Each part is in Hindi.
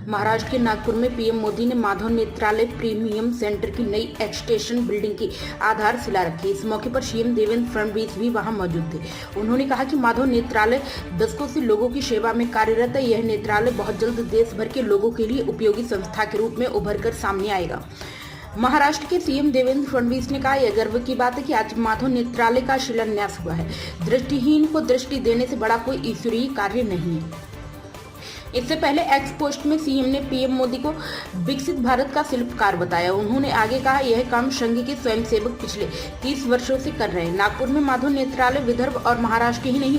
महाराष्ट्र के नागपुर में पीएम मोदी ने माधव नेत्रालय प्रीमियम सेंटर की नई एक्सटेंशन बिल्डिंग की आधारशिला रखी। इस मौके पर सीएम देवेंद्र फडणवीस भी वहां मौजूद थे। उन्होंने कहा कि माधव नेत्रालय दशकों से लोगों की सेवा में कार्यरत है। यह नेत्रालय बहुत जल्द देश भर के लोगों के लिए उपयोगी संस्था के रूप में उभर कर सामने आएगा। महाराष्ट्र के सीएम देवेंद्र फडणवीस ने कहा, यह गर्व की बात है कि आज माधव नेत्रालय का शिलान्यास हुआ है। दृष्टिहीन को दृष्टि देने से बड़ा कोई ईश्वरीय कार्य नहीं है। इससे पहले एक्स पोस्ट में सीएम ने पीएम मोदी को विकसित भारत का शिल्पकार बताया। उन्होंने आगे कहा, यह काम संघ के स्वयंसेवक पिछले 30 वर्षों से कर रहे हैं। नागपुर में माधव नेत्रालय विदर्भ और महाराष्ट्र ही नहीं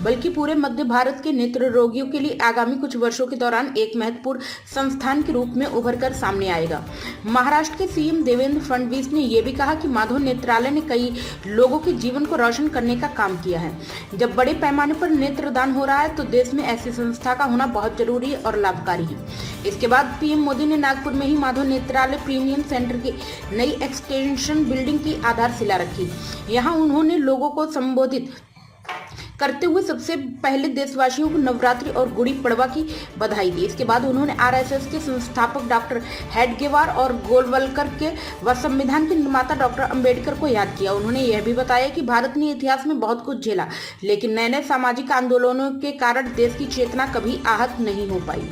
बल्कि पूरे मध्य भारत के नेत्र रोगियों के लिए आगामी कुछ वर्षों के दौरान एक महत्वपूर्ण संस्थान के रूप में उभर कर सामने आएगा। महाराष्ट्र के सीएम देवेंद्र फडणवीस ने यह भी कहा कि माधव नेत्रालय ने कई लोगों के जीवन को रोशन करने का काम किया है। जब बड़े पैमाने पर नेत्रदान हो रहा है तो देश में ऐसी संस्था का होना बहुत जरूरी और लाभकारी है। इसके बाद पीएम मोदी ने नागपुर में ही माधव नेत्रालय प्रीमियम सेंटर की नई एक्सटेंशन बिल्डिंग की आधारशिला रखी। यहां उन्होंने लोगों को संबोधित करते हुए सबसे पहले देशवासियों को नवरात्रि और गुड़ी पड़वा की बधाई दी। इसके बाद उन्होंने आरएसएस के संस्थापक डॉक्टर हेडगेवार और गोलवलकर के व संविधान के निर्माता डॉक्टर अंबेडकर को याद किया। उन्होंने यह भी बताया कि भारत ने इतिहास में बहुत कुछ झेला, लेकिन नए नए सामाजिक आंदोलनों के कारण देश की चेतना कभी आहत नहीं हो पाई।